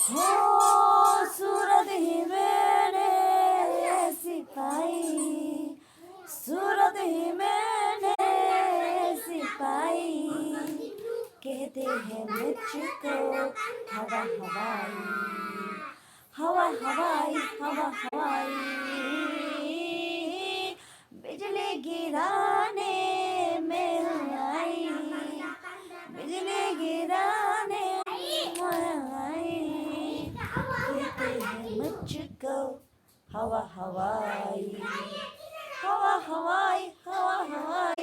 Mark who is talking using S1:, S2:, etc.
S1: हो सूरत ही मैंने सिपाही, सूरत ही मैंने सिपाही, कहते हैं मुझको हवा हवाई, हवा हवाई, हवा हवाई, बिजली गिराने में आई, बिजली गिराने में आई, कहते हैं मुझको हवा हवाई, हवा हवाई, हवा हवाई।